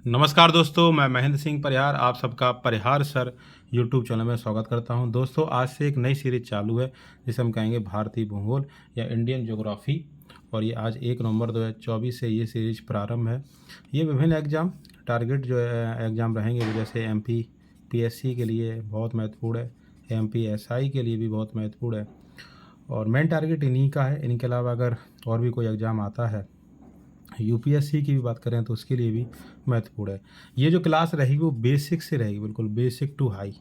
नमस्कार दोस्तों, मैं महेंद्र सिंह परिहार आप सबका परिहार सर यूट्यूब चैनल में स्वागत करता हूं। दोस्तों, आज से एक नई सीरीज चालू है जिसे हम कहेंगे भारतीय भूगोल या इंडियन ज्योग्राफी। और ये आज 1 नवंबर 2024 से ये सीरीज प्रारंभ है। ये विभिन्न एग्ज़ाम टारगेट जो है एग्ज़ाम रहेंगे, जैसे एमपी पीएससी के लिए बहुत महत्वपूर्ण है, एमपी एसआई के लिए भी बहुत महत्वपूर्ण है और मेन टारगेट इन्हीं का है। इनके अलावा अगर और भी कोई एग्ज़ाम आता है, यूपीएससी की भी बात करें तो उसके लिए भी महत्वपूर्ण है। ये जो क्लास रहेगी वो बेसिक से रहेगी, बिल्कुल बेसिक टू हाई।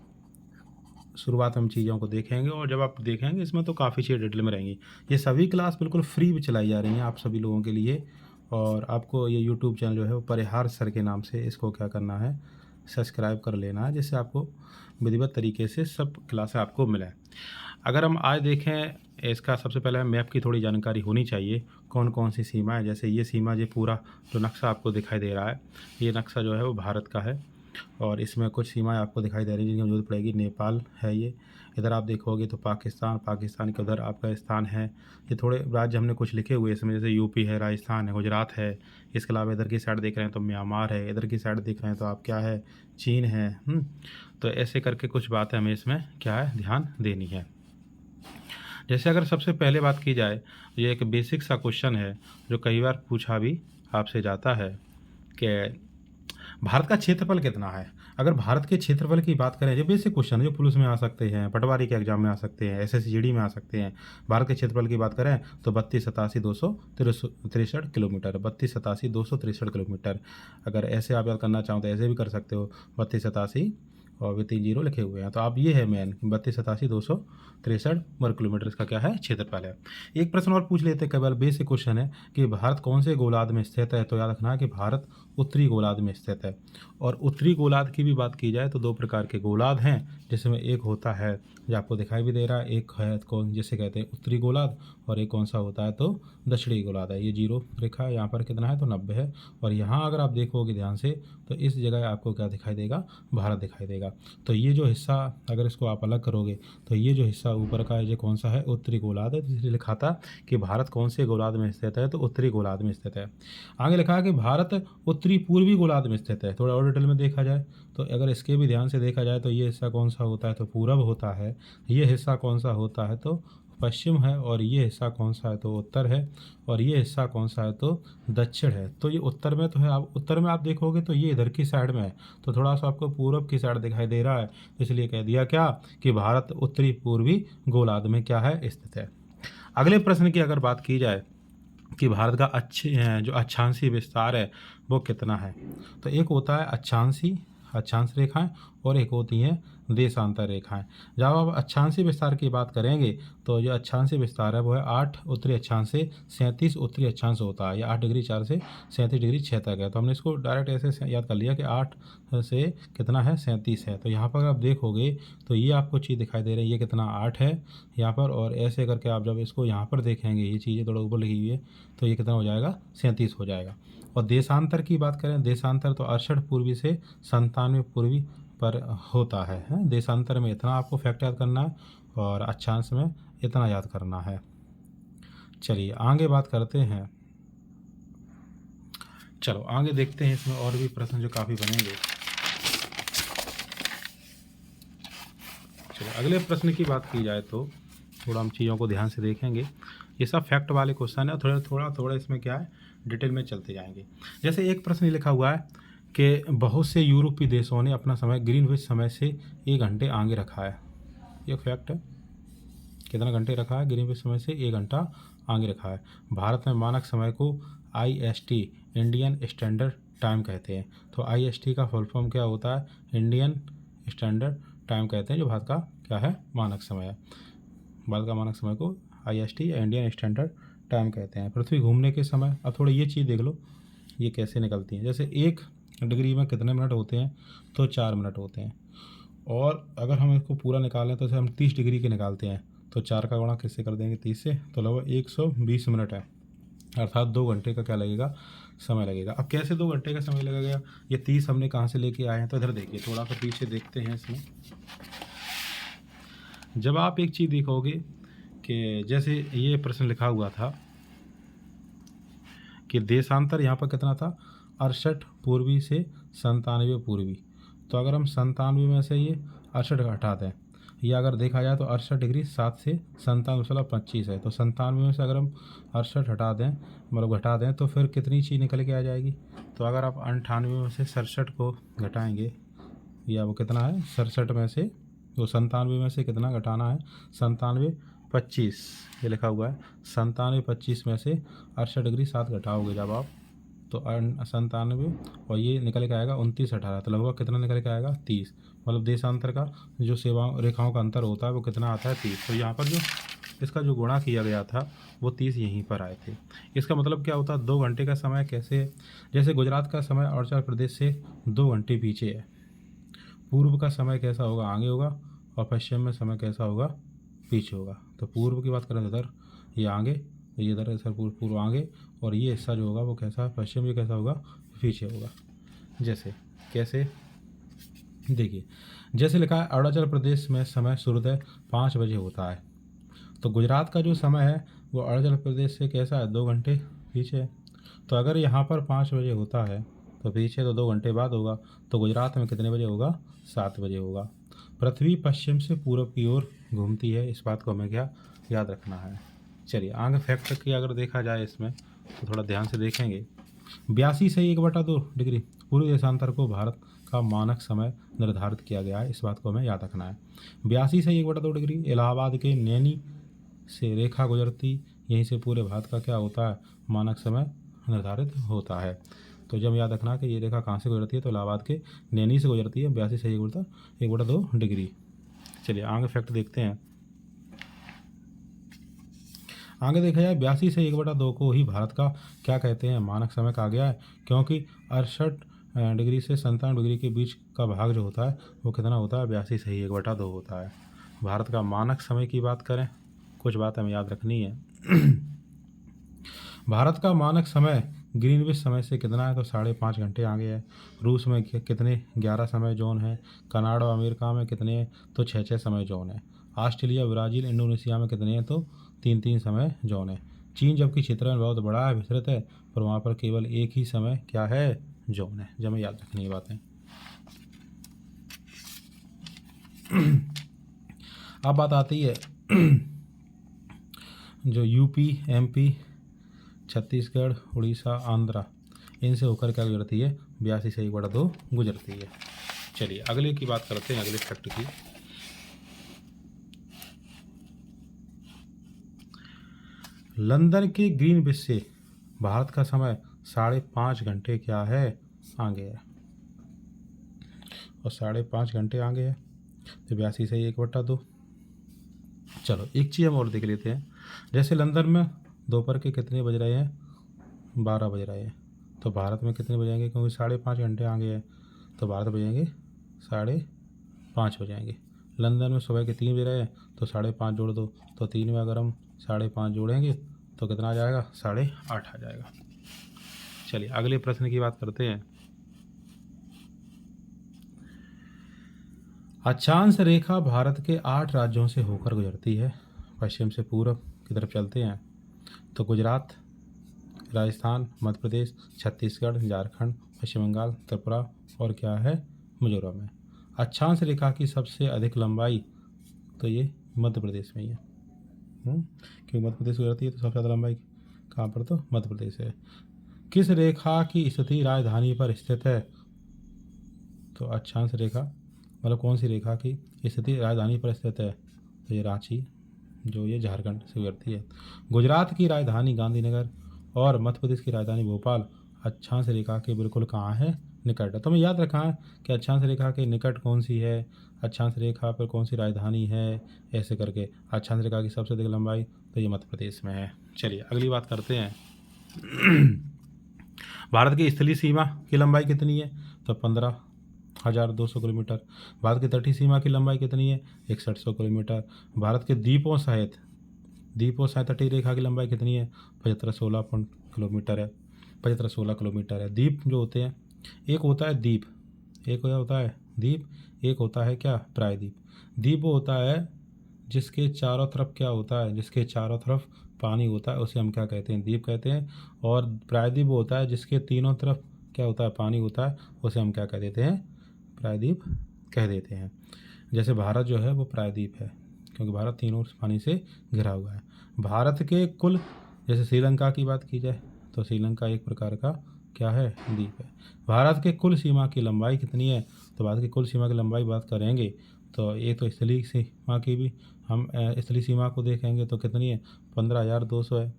शुरुआत हम चीज़ों को देखेंगे और जब आप देखेंगे इसमें तो काफ़ी चीज़ें डिटेल में रहेंगी। ये सभी क्लास बिल्कुल फ्री में चलाई जा रही हैं आप सभी लोगों के लिए। और आपको ये यूट्यूब चैनल जो है वो परिहार सर के नाम से इसको क्या करना है, सब्सक्राइब कर लेना है, जिससे आपको विधिवत तरीके से सब क्लासें आपको मिलें। अगर हम आज देखें, इसका सबसे पहले मैप की थोड़ी जानकारी होनी चाहिए, कौन कौन सी सीमा है। जैसे ये सीमा, ये पूरा जो नक्शा आपको दिखाई दे रहा है, ये नक्शा जो है वो भारत का है और इसमें कुछ सीमाएं आपको दिखाई दे रही हैं जिनकी जरूरत पड़ेगी। नेपाल है ये, इधर आप देखोगे तो पाकिस्तान के उधर अफगानिस्तान है। ये थोड़े राज्य हमने कुछ लिखे हुए इसमें, जैसे यूपी है, राजस्थान है, गुजरात है। इसके अलावा इधर की साइड देख रहे हैं तो म्यांमार है, इधर की साइड देख रहे हैं तो आप क्या है, चीन है। तो ऐसे करके कुछ बातें हमें इसमें क्या है, ध्यान देनी है। जैसे अगर सबसे पहले बात की जाए, ये एक बेसिक सा क्वेश्चन है जो कई बार पूछा भी आपसे जाता है कि भारत का क्षेत्रफल कितना है। अगर भारत के क्षेत्रफल की बात करें, जो बेसिक क्वेश्चन है जो पुलिस में आ सकते हैं, पटवारी के एग्जाम में आ सकते हैं, एसएसजीडी में आ सकते हैं। भारत के क्षेत्रफल की बात करें तो 32,87,263 किलोमीटर, 32,87,263 किलोमीटर। अगर ऐसे आप याद करना चाहो तो ऐसे भी कर सकते हो, 32,87 और भी 3 जीरो लिखे हुए हैं। तो आप ये है मेन 32,87,263 वर्ग किलोमीटर इसका क्या है, क्षेत्रफल है। एक प्रश्न और पूछ लेते हैं, केवल बेसिक क्वेश्चन है कि भारत कौन से गोलार्ध में स्थित है। तो याद रखना है कि भारत उत्तरी गोलार्ध में स्थित है। और उत्तरी गोलार्ध की भी बात की जाए तो 2 प्रकार के गोलार्ध हैं, जिसमें एक होता है जो आपको दिखाई भी दे रहा है, एक है कौन जिसे कहते हैं उत्तरी गोलार्ध, और एक कौन सा होता है तो दक्षिणी गोलार्ध है। ये जीरो रेखा है, यहाँ पर कितना है तो 90 है। और यहाँ अगर आप देखोगे ध्यान से तो इस जगह आपको क्या दिखाई देगा, भारत दिखाई देगा। तो ये जो हिस्सा अगर इसको आप अलग करोगे तो ये जो हिस्सा ऊपर का है ये कौन सा है, उत्तरी गोलार्ध है। तो इसलिए लिखा था कि भारत कौन से गोलार्ध में स्थित है तो उत्तरी गोलार्ध में स्थित है। आगे लिखा है कि भारत उत्तरी पूर्वी गोलार्ध में स्थित है। थोड़ा और डिटेल में देखा जाए तो अगर इसके भी ध्यान से देखा जाए तो ये हिस्सा कौन सा होता है तो पूरब होता है, ये हिस्सा कौन सा होता है तो पश्चिम है, और ये हिस्सा कौन सा है तो उत्तर है, और ये हिस्सा कौन सा है तो दक्षिण है। तो ये उत्तर में तो है, आप उत्तर में आप देखोगे तो ये इधर की साइड में है, तो थोड़ा सा आपको पूरब की साइड दिखाई दे रहा है। इसलिए कह दिया क्या कि भारत उत्तरी पूर्वी गोलार्ध में क्या है, स्थित है। अगले प्रश्न की अगर बात की जाए कि भारत का जो अक्षांशीय विस्तार है वो कितना है, तो एक होता है अक्षांश रेखाएं और एक होती हैं देशांतर रेखाएं। जब आप अक्षांशीय विस्तार की बात करेंगे तो जो अक्षांशीय विस्तार है वो है 8 उत्तरी अक्षांश से 37 उत्तरी अक्षांश होता है। ये 8 डिग्री 4 से 37 डिग्री 6 तक है। तो हमने इसको डायरेक्ट ऐसे याद कर लिया कि 8 से कितना है 37 है। तो यहाँ पर आप देखोगे तो ये आपको चीज़ दिखाई दे रही है, ये कितना 8 है यहाँ पर, और ऐसे करके आप जब इसको यहाँ पर देखेंगे, ये चीज़ें थोड़ा ऊपर लिखी हुई है, तो ये कितना हो जाएगा 37 हो जाएगा। और देशांतर की बात करें, देशांतर तो 68 पूर्वी से 97 पूर्वी पर होता है। देशांतर में इतना आपको फैक्ट याद करना है और अक्षांश में इतना याद करना है। चलिए आगे बात करते हैं। चलो आगे देखते हैं, इसमें और भी प्रश्न जो काफ़ी बनेंगे। चलो अगले प्रश्न की बात की जाए तो थोड़ा हम चीज़ों को ध्यान से देखेंगे। ये सब फैक्ट वाले क्वेश्चन है, थोड़ा इसमें क्या है, डिटेल में चलते जाएंगे। जैसे एक प्रश्न लिखा हुआ है कि बहुत से यूरोपीय देशों ने अपना समय ग्रीनविच समय से 1 घंटे आगे रखा है। ये फैक्ट है, कितना घंटे रखा है, ग्रीनविच समय से 1 घंटा आगे रखा है। भारत में मानक समय को IST इंडियन स्टैंडर्ड टाइम कहते हैं। तो IST का फुल फॉर्म क्या होता है, इंडियन स्टैंडर्ड टाइम कहते हैं, जो भारत का क्या है, मानक समय है। भारत का मानक समय को IST या इंडियन स्टैंडर्ड टाइम कहते हैं। पृथ्वी घूमने के समय, अब थोड़ा ये चीज़ देख लो ये कैसे निकलती है। जैसे 1 डिग्री में कितने मिनट होते हैं तो 4 मिनट होते हैं। और अगर हम इसको पूरा निकालें तो जैसे हम 30 डिग्री के निकालते हैं तो 4 का गुणा किससे कर देंगे, 30 से, तो लगभग 120 मिनट है, अर्थात 2 घंटे का क्या लगेगा, समय लगेगा। अब कैसे 2 घंटे का समय लगेगा, ये 30 हमने कहाँ से लेके आए हैं, तो इधर देखिए थोड़ा सा पीछे देखते हैं। इसमें जब आप एक चीज़ देखोगे कि जैसे ये प्रश्न लिखा हुआ था कि देशांतर यहाँ पर कितना था 68 पूर्वी से 97 पूर्वी। तो अगर हम 97 में से ये 68 हटा दें, या अगर देखा जाए तो 68 डिग्री 7 से 97.25 है। तो 97 में से अगर हम 68 हटा दें, मतलब घटा दें, तो फिर कितनी चीज़ निकल के आ जाएगी। तो अगर आप 98 में से 67 को घटाएंगे, या वो कितना है 67 में से, तो 97 में से कितना घटाना है 97.25, ये लिखा हुआ है 97.25 में से 68 डिग्री 7 घटाओगे जब आप, तो 97 और ये निकल के आएगा 29.18। तो लगभग कितना निकल के आएगा 30। मतलब देशांतर का जो सेवा रेखाओं का अंतर होता है वो कितना आता है 30। तो यहाँ पर जो इसका जो गुणा किया गया था वो 30 यहीं पर आए थे। इसका मतलब क्या होता है, 2 घंटे का समय कैसे, जैसे गुजरात का समय अरुणाचल प्रदेश से 2 घंटे पीछे है, पूर्व का समय कैसा होगा आगे होगा, और पश्चिम में समय कैसा होगा पीछे होगा। तो पूर्व की बात करें तो इधर ये आगे, तो ये इधर सर पूर्व आगे, और ये हिस्सा जो होगा वो कैसा पश्चिम, ये कैसा होगा पीछे होगा। जैसे कैसे देखिए, जैसे लिखा है अरुणाचल प्रदेश में समय सूर्योदय 5 बजे होता है। तो गुजरात का जो समय है वो अरुणाचल प्रदेश से कैसा है 2 घंटे पीछे है। तो अगर यहाँ पर 5 बजे होता है तो पीछे तो 2 घंटे बाद होगा। तो गुजरात में कितने बजे होगा 7 बजे होगा। पृथ्वी पश्चिम से पूर्व की ओर घूमती है, इस बात को हमें क्या याद रखना है। चलिए आगे फैक्ट की अगर देखा जाए इसमें तो थोड़ा ध्यान से देखेंगे। 82 से 1/2 डिग्री पूर्व देशांतर को भारत का मानक समय निर्धारित किया गया है, इस बात को हमें याद रखना है। 82 से 1/2 डिग्री इलाहाबाद के नैनी से रेखा गुजरती, यहीं से पूरे भारत का क्या होता है मानक समय निर्धारित होता है। तो जब याद रखना कि ये रेखा कहाँ से गुजरती है, तो इलाहाबाद के नैनी से गुजरती है 82 से 1/2 डिग्री। चलिए आगे फैक्ट देखते हैं। आगे देखा जाए 82 से 1/2 को ही भारत का क्या कहते हैं मानक समय कहा गया है, क्योंकि 68 डिग्री से 97 डिग्री के बीच का भाग जो होता है वो कितना होता है 82 से 1/2 होता है। भारत का मानक समय की बात करें, कुछ बात हमें याद रखनी है। भारत का मानक समय ग्रीनविच समय से कितना है, तो 5.5 घंटे आगे है। रूस में कितने 11 समय जोन है। कनाडा और अमेरिका में कितने हैं, तो 6 समय जोन है। ऑस्ट्रेलिया ब्राज़ील इंडोनेशिया में कितने हैं, तो 3 समय जोन है। चीन जबकि क्षेत्र में बहुत बड़ा है, विस्तृत है, पर वहाँ पर केवल एक ही समय क्या है जोन है। जब हमें याद रखनी है बातें। अब बात आती है जो यूपी एमपी छत्तीसगढ़ उड़ीसा आंध्रा, इनसे होकर क्या गुजरती है 82 से 1/2 गुजरती है। चलिए अगले की बात करते हैं, अगले फैक्ट की। लंदन के ग्रीनविच से भारत का समय 5.5 घंटे क्या है आगे है, और 5.5 घंटे आगे है, तो 82 से 1/2। चलो एक चीज़ हम और देख लेते हैं। जैसे लंदन में दोपहर के कितने बज रहे हैं 12 बज रहे हैं, तो भारत में कितने बजेंगे, क्योंकि 5.5 घंटे आगे है तो भारत बजेंगे 5:30 बजेंगे। लंदन में सुबह के 3 बज रहे हैं तो 5:30 जोड़ दो, तो 3 में अगर हम 5:30 जोड़ेंगे तो कितना आ जाएगा 8:30 आ जाएगा। चलिए अगले प्रश्न की बात करते हैं। अक्षांश रेखा भारत के 8 राज्यों से होकर गुजरती है। पश्चिम से पूर्व की तरफ चलते हैं तो गुजरात, राजस्थान, मध्य प्रदेश, छत्तीसगढ़, झारखंड, पश्चिम बंगाल, त्रिपुरा और क्या है मिजोरम है। अक्षांश रेखा की सबसे अधिक लंबाई तो ये मध्य प्रदेश में ही है, क्योंकि मध्य प्रदेश गुजरती है तो सबसे ज़्यादा लंबाई कहाँ पर, तो मध्य प्रदेश है। किस रेखा की स्थिति राजधानी पर स्थित है, तो अक्षांश रेखा मतलब कौन सी रेखा की स्थिति राजधानी पर स्थित है, तो ये रांची जो ये झारखंड से गुजरती है। गुजरात की राजधानी गांधीनगर और मध्य प्रदेश की राजधानी भोपाल अक्षांश रेखा के बिल्कुल कहाँ है निकट है। तो हमें याद रखा है कि अक्षांश रेखा के निकट कौन सी है, अक्षांश रेखा पर कौन सी राजधानी है, ऐसे करके। अक्षांश रेखा की सबसे अधिक लंबाई तो ये मध्य प्रदेश में है। चलिए अगली बात करते हैं। भारत की स्थलीय सीमा की लंबाई कितनी है, तो 15,200 किलोमीटर। भारत की तटीय सीमा की लंबाई कितनी है 6100 किलोमीटर। भारत के द्वीपों सहित तटीय रेखा की लंबाई कितनी है 7516 किलोमीटर है। 7516 किलोमीटर है। द्वीप जो होते हैं, एक होता है द्वीप, एक क्या होता है द्वीप, एक होता है क्या प्रायद्वीप। द्वीप वो होता है जिसके चारों तरफ क्या होता है, जिसके चारों तरफ पानी होता है, उसे हम क्या कहते हैं द्वीप कहते हैं। और प्रायद्वीप वो होता है जिसके तीनों तरफ क्या होता है, पानी होता है, उसे हम क्या कह देते हैं, प्रायद्वीप कह देते हैं। जैसे भारत जो है वो प्रायद्वीप है, क्योंकि भारत तीनों ओर पानी से घिरा हुआ है। भारत के कुल, जैसे श्रीलंका की बात की जाए तो श्रीलंका एक प्रकार का क्या है, द्वीप है। भारत के कुल सीमा की लंबाई कितनी है, तो भारत की कुल सीमा की लंबाई बात करेंगे तो ये तो स्थलीय सीमा की भी हम स्थलीय सीमा को देखेंगे तो कितनी है, 15,200 है।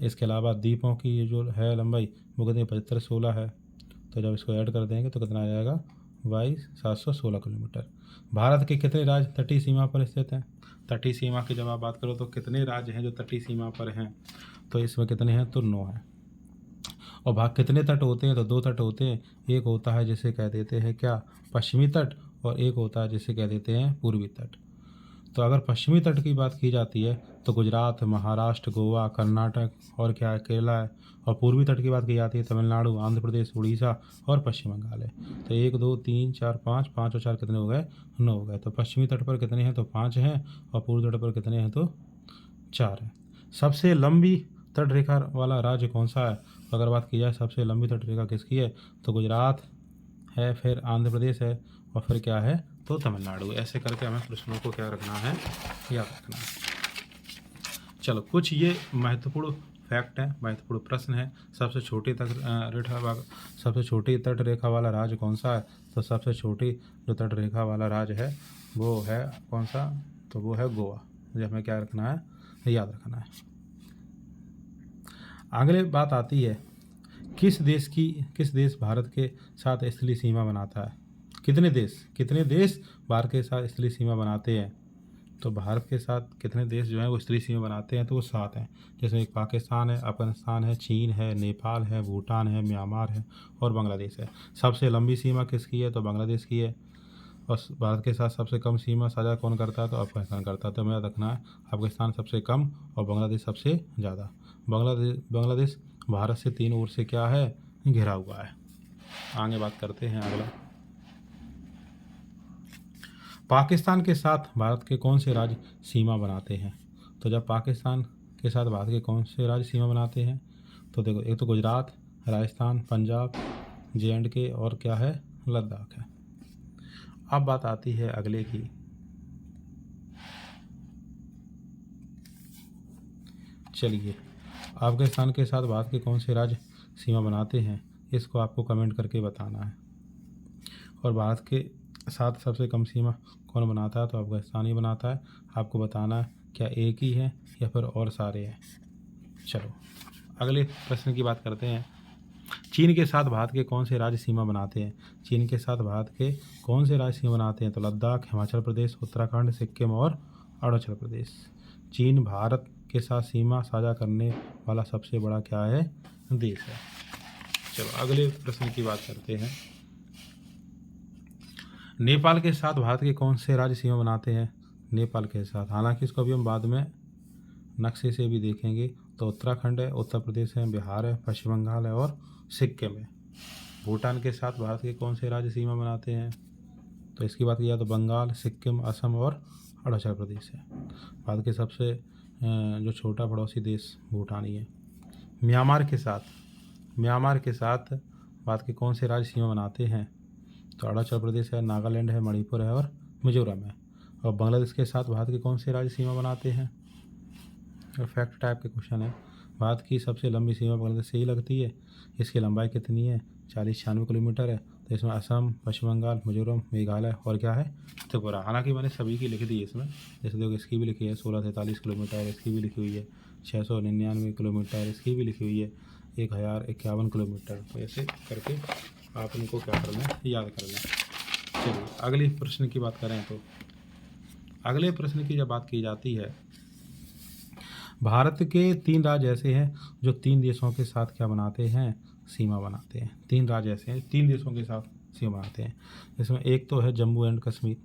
इसके अलावा द्वीपों की ये जो है लंबाई वो कितनी, 7516 है। तो जब इसको ऐड कर देंगे तो कितना आ जाएगा, 22,716 किलोमीटर। भारत के कितने राज्य तटीय सीमा पर स्थित हैं, तटीय सीमा की जब आप बात करो तो कितने राज्य हैं जो तटीय सीमा पर हैं, तो इसमें कितने हैं, तो 9 हैं। और भाग कितने तट होते हैं, तो 2 तट होते हैं। एक होता है जिसे कह देते हैं क्या, पश्चिमी तट, और एक होता है जिसे कह देते हैं पूर्वी तट। तो अगर पश्चिमी तट की बात की जाती है तो गुजरात, महाराष्ट्र, गोवा, कर्नाटक और क्या है, केरला है। और पूर्वी तट की बात की जाती है तमिलनाडु, आंध्र प्रदेश, उड़ीसा और पश्चिम बंगाल है। तो 1 2 3 4 5, 5 और 4 कितने हो गए, 9 हो गए। तो पश्चिमी तट पर कितने हैं, तो 5 हैं, और पूर्वी तट पर कितने हैं, तो 4 हैं। सबसे लंबी तट रेखा वाला राज्य कौन सा है, तो अगर बात की जाए सबसे लंबी तट रेखा किसकी है, तो गुजरात है, फिर आंध्र प्रदेश है, और फिर क्या है, तो तमिलनाडु। ऐसे करके हमें प्रश्नों को क्या रखना है, याद रखना है। चलो कुछ ये महत्वपूर्ण फैक्ट है, महत्वपूर्ण प्रश्न है। सबसे छोटी सबसे छोटी तट रेखा वाला राज्य कौन सा है, तो सबसे छोटी जो तट रेखा वाला राज्य है वो है कौन सा, तो वो है गोवा। ये हमें क्या रखना है, याद रखना है। अगले बात आती है, किस देश भारत के साथ स्थलीय सीमा बनाता है, कितने देश भारत के साथ स्थलीय सीमा बनाते हैं, तो भारत के साथ कितने देश जो हैं वो स्थलीय सीमा बनाते हैं, तो वो 7 हैं। जिसमें एक पाकिस्तान है, अफगानिस्तान है, चीन है, नेपाल है, भूटान है, म्यांमार है और बांग्लादेश है। सबसे लंबी सीमा किसकी है, तो बांग्लादेश की है। और भारत के साथ सबसे कम सीमा साझा कौन करता है, तो अफगानिस्तान करता है। तो हमें याद रखना है, अफगानिस्तान सबसे कम और बांग्लादेश सबसे ज़्यादा। बांग्लादेश भारत से 3 ओर से क्या है, घिरा हुआ है। आगे बात करते हैं अगला, पाकिस्तान के साथ भारत के कौन से राज्य सीमा बनाते हैं, तो जब पाकिस्तान के साथ भारत के कौन से राज्य सीमा बनाते हैं, तो देखो एक तो गुजरात, राजस्थान, पंजाब, J&K और क्या है, लद्दाख है। अब बात आती है अगले की, चलिए अफगानिस्तान के साथ भारत के कौन से राज्य सीमा बनाते हैं, इसको आपको कमेंट करके बताना है। और भारत के साथ सबसे कम सीमा कौन बनाता है, तो अफगानिस्तान ही बनाता है। आपको बताना है क्या एक ही है या फिर और सारे हैं। चलो अगले प्रश्न की बात करते हैं, चीन के साथ भारत के कौन से राज्य सीमा बनाते हैं, चीन के साथ भारत के कौन से राज्य सीमा बनाते हैं, तो लद्दाख, हिमाचल प्रदेश, उत्तराखंड, सिक्किम और अरुणाचल प्रदेश। चीन भारत के साथ सीमा साझा करने वाला सबसे बड़ा क्या है, देश है। चलो अगले प्रश्न की बात करते हैं, नेपाल के साथ भारत के कौन से राज्य सीमा बनाते हैं, नेपाल के साथ, हालांकि इसको अभी हम बाद में नक्शे से भी देखेंगे। तो उत्तराखंड है, उत्तर प्रदेश है, बिहार है, पश्चिम बंगाल है और सिक्किम है। भूटान के साथ भारत के कौन से राज्य सीमा बनाते हैं, तो इसकी बात किया तो बंगाल, सिक्किम, असम और अरुणाचल प्रदेश है। भारत के सबसे जो छोटा पड़ोसी देश भूटान ही है। म्यांमार के साथ भारत के कौन से राज्य सीमा बनाते हैं, तो अरुणाचल प्रदेश है, नागालैंड है, मणिपुर है और मिजोरम है। और बांग्लादेश के साथ भारत के कौन से राज्य सीमा बनाते हैं, और फैक्ट टाइप के क्वेश्चन है। भारत की सबसे लंबी सीमा बांग्लादेश से ही लगती है। इसकी लंबाई कितनी है, 40-96 किलोमीटर है। तो इसमें असम, पश्चिम बंगाल, मिजोरम, मेघालय और क्या है, त्रिपुरा। हालांकि मैंने सभी की लिख दी है इसमें, जैसे देखो इसकी भी लिखी है 1643 किलोमीटर, इसकी भी लिखी हुई है 699 किलोमीटर, इसकी भी लिखी हुई है 1051 किलोमीटर। तो ऐसे करके आप इनको क्या करना है, याद करना है। चलिए अगले प्रश्न की बात करें तो अगले प्रश्न की जब बात की जाती है, भारत के 3 राज्य ऐसे हैं जो 3 देशों के साथ क्या बनाते हैं, सीमा बनाते हैं। 3 राज्य ऐसे हैं 3 देशों के साथ सीमा बनाते हैं। इसमें एक तो है जम्मू एंड कश्मीर,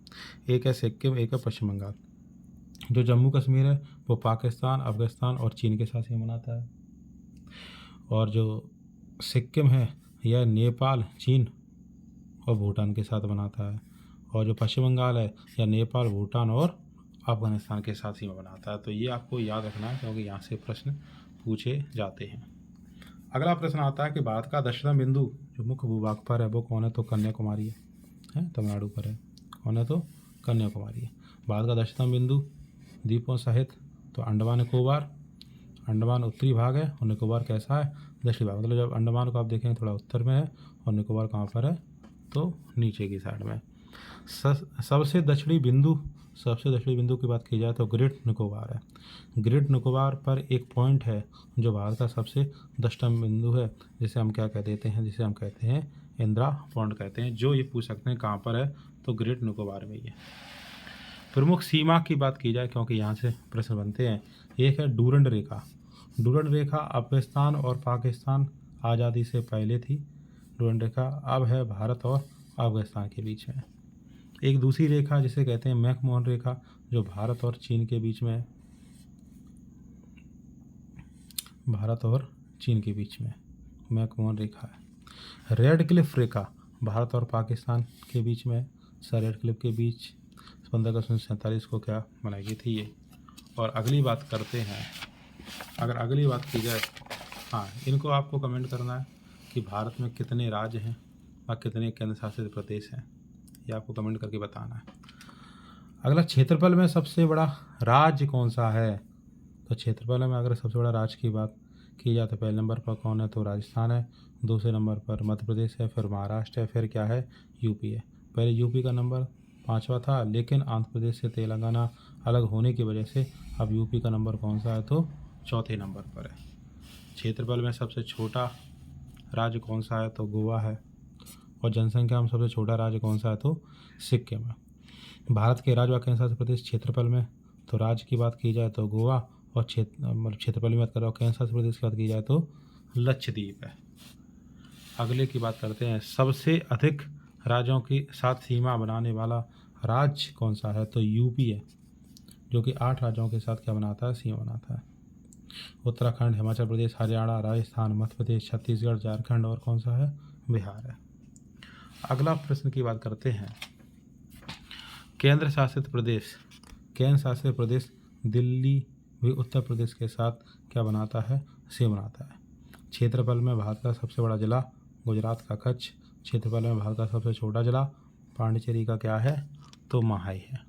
एक है सिक्किम, एक है पश्चिम बंगाल। जो जम्मू कश्मीर है वो पाकिस्तान, अफगानिस्तान और चीन के साथ सीमा बनाता है। और जो सिक्किम है यह नेपाल, चीन और भूटान के साथ बनाता है। और जो पश्चिम बंगाल है यह नेपाल, भूटान और अफगानिस्तान के साथ सीमा बनाता है। तो ये आपको याद रखना है क्योंकि यहाँ से प्रश्न पूछे जाते हैं। अगला प्रश्न आता है कि भारत का दक्षिण बिंदु जो मुख्य भूभाग पर है वो कौन है? तो कन्याकुमारी है, तमिलनाडु पर है। कौन है? तो कन्याकुमारी है। भारत का दक्षिणतम बिंदु द्वीपों सहित तो अंडमान निकोबार। अंडमान उत्तरी भाग है और निकोबार कैसा है? दक्षिणी भाग। मतलब जब अंडमान को आप देखेंगे थोड़ा उत्तर में है और निकोबार कहाँ पर है? तो नीचे की साइड में। सबसे दक्षिणी बिंदु की बात की जाए तो ग्रेट निकोबार है। ग्रेट निकोबार पर एक पॉइंट है जो भारत का सबसे दक्षिणतम बिंदु है, जिसे हम क्या कह देते हैं? जिसे हम कहते हैं इंदिरा पॉइंट कहते हैं। जो ये पूछ सकते हैं कहाँ पर है? तो ग्रेट निकोबार में ही है। प्रमुख सीमा की बात की जाए, क्योंकि यहाँ से प्रश्न बनते हैं, एक है डूरंड रेखा। डूरंड रेखा अफगानिस्तान और पाकिस्तान आज़ादी से पहले थी। डूरंड रेखा अब है भारत और अफगानिस्तान के बीच में। एक दूसरी रेखा जिसे कहते हैं मैकमोहन रेखा, जो भारत और चीन के बीच में है। भारत और चीन के बीच में मैकमोहन रेखा है। रेड क्लिफ रेखा भारत और पाकिस्तान के बीच में। सर रेड क्लिफ के बीच 15 अगस्त 1947 को क्या बनाई गई थी ये। और अगली बात करते हैं, अगर अगली बात की जाए, हाँ, इनको आपको कमेंट करना है कि भारत में कितने राज्य हैं और कितने केंद्र शासित प्रदेश हैं, ये आपको कमेंट करके बताना है। अगला, क्षेत्रफल में सबसे बड़ा राज्य कौन सा है? तो क्षेत्रफल में अगर सबसे बड़ा राज्य की बात की जाए तो पहले नंबर पर कौन है? तो राजस्थान है। दूसरे नंबर पर मध्य प्रदेश है, फिर महाराष्ट्र है, फिर क्या है? यूपी है। पहले यूपी का नंबर 5वां था, लेकिन आंध्र प्रदेश से तेलंगाना अलग होने की वजह से अब यूपी का नंबर कौन सा है? तो चौथे नंबर पर है। क्षेत्रफल में सबसे छोटा राज्य कौन सा है? तो गोवा है। और जनसंख्या में सबसे छोटा राज्य कौन सा है? तो सिक्किम है। भारत के राज्य व केंद्र शासित प्रदेश क्षेत्रफल में तो राज्य की बात की जाए तो गोवा, और क्षेत्रफल की बात करें और केंद्र शासित प्रदेश की बात की जाए तो लक्षद्वीप है। अगले की बात करते हैं, सबसे अधिक राज्यों के साथ सीमा बनाने वाला राज्य कौन सा है? तो यूपी है, जो कि 8 राज्यों के साथ क्या बनाता है? सीमा बनाता है। उत्तराखंड, हिमाचल प्रदेश, हरियाणा, राजस्थान, मध्य प्रदेश, छत्तीसगढ़, झारखंड और कौन सा है? बिहार है। अगला प्रश्न की बात करते हैं, केंद्र शासित प्रदेश। केंद्र शासित प्रदेश दिल्ली भी उत्तर प्रदेश के साथ क्या बनाता है? सीमा बनाता है। क्षेत्रफल में भारत का सबसे बड़ा जिला गुजरात का कच्छ। क्षेत्रफल में भारत का सबसे छोटा जिला पांडिचेरी का क्या है? तो महाई है।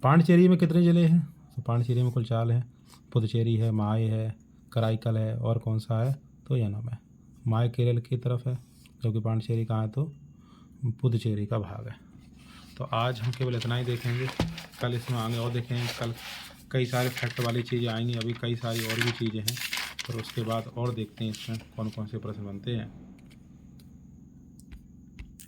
पांडिचेरी में कितने जिले हैं? तो पांडिचेरी में कुल 4 हैं। पुदुचेरी है, महाई है, कराईकल है और कौन सा है? तो यनम है। महाई केरल की तरफ है, जबकि पांडिचेरी कहाँ है? तो पुदुचेरी का भाग है। तो आज हम केवल इतना ही देखेंगे, कल इसमें आगे और देखेंगे। कल कई सारे फैक्ट वाली चीज़ें आएंगी, अभी कई सारी और भी चीज़ें हैं, और उसके बाद और देखते हैं इसमें कौन कौन से प्रश्न बनते हैं।